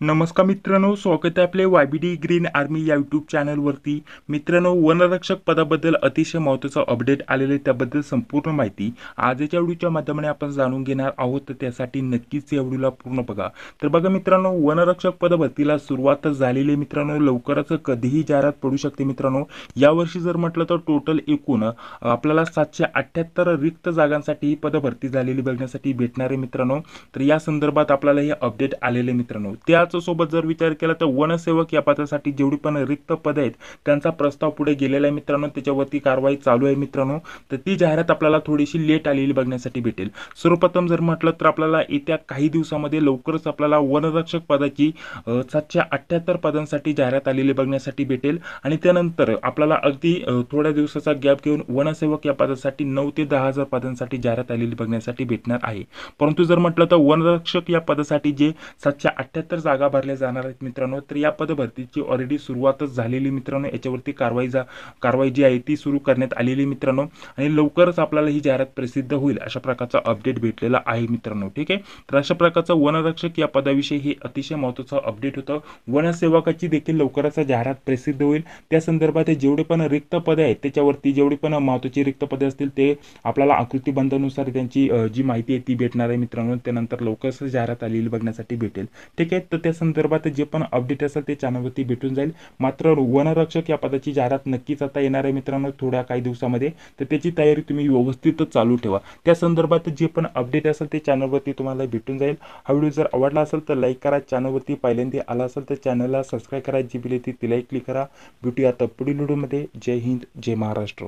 नमस्कार मित्रांनो, स्वागत आहे आपले YBD ग्रीन आर्मी या यूट्यूब चॅनलवरती. मित्रांनो, वनरक्षक पदाबद्दल अतिशय महत्त्वाचा अपडेट आलेले आहे, त्याबद्दल संपूर्ण माहिती आजच्या व्हिडिओच्या माध्यमाने आपण जाणून घेणार आहोत. तर त्यासाठी नक्कीच या व्हिडिओला पूर्ण बघा. तर बघा मित्रांनो, वनरक्षक पदभरतीला सुरुवात झालेली आहे. मित्रांनो, लवकरच कधीही जाहिरात पडू शकते. मित्रांनो, यावर्षी जर म्हटलं तर टोटल एकूण आपल्याला 778 रिक्त जागांसाठी ही पदभरती झालेली बघण्यासाठी भेटणार आहे. मित्रांनो, तर या संदर्भात आपल्याला हे अपडेट आलेले मित्रांनो. त्याच सोबत जर विचार केला तर वनसेवक या पदासाठी जेवढी पण रिक्त पद आहेत त्यांचा प्रस्ताव पुढे गेलेला आहे मित्रांनो. त्याच्यावरती कारवाई चालू आहे मित्रांनो. तर ती जाहिरात आपल्याला थोडीशी लेट आलेली बघण्यासाठी भेटेल. सर्वप्रथम जर म्हटलं तर आपल्याला येत्या काही दिवसामध्ये लवकरच आपल्याला वनरक्षक पदाची 778 पदांसाठी जाहिरात आलेली बघण्यासाठी भेटेल. आणि त्यानंतर आपल्याला अगदी थोड्या दिवसाचा गॅप घेऊन वनसेवक या पदासाठी 9 ते 10,000 पदांसाठी जाहिरात आलेली बघण्यासाठी भेटणार आहे. परंतु जर म्हटलं तर वनरक्षक या पदासाठी जे 778 जागा भरल्या जाणार आहेत मित्रांनो, तर या पदभरतीची ऑलरेडी सुरुवातच झालेली मित्रांनो. याच्यावरती कारवाई जी आहे ती सुरू करण्यात आलेली मित्रांनो. आणि लवकरच आपल्याला ही जाहिरात प्रसिद्ध होईल अशा प्रकारचा अपडेट भेटलेला आहे मित्रांनो. ठीक आहे, तर अशा प्रकारचं वनरक्षक या पदाविषयी हे अतिशय महत्त्वाचं अपडेट होतं. वनसेवकाची देखील लवकरच जाहिरात प्रसिद्ध होईल. त्या संदर्भात जेवढे पण रिक्त पदे आहेत त्याच्यावरती जेवढी पण महत्त्वाची रिक्त पदे असतील ते आपल्याला आकृतीबंधानुसार त्यांची जी माहिती आहे ती भेटणार आहे मित्रांनो. त्यानंतर लवकरच जाहिरात आलेली बघण्यासाठी भेटेल. ठीक आहे, तर त्या संदर्भात जे पण अपडेट असेल ते चॅनलवरती भेटून जाईल. मात्र वनरक्षक या पदाची जाहिरात नक्कीच आता येणार आहे मित्रांनो थोड्या काही दिवसामध्ये. तर त्याची तयारी तुम्ही व्यवस्थितच चालू ठेवा. त्या संदर्भात जे पण अपडेट असेल ते चॅनलवरती तुम्हाला भेटून जाईल. हा व्हिडिओ जर आवडला असेल तर लाईक करा. चॅनलवरती पहिल्यांदा आला असेल तर चॅनलला सबस्क्राईब करा. जी बिल येते तिलाही क्लिक करा. भेटूया आता पुढील व्हिडिओमध्ये. जय हिंद, जय महाराष्ट्र.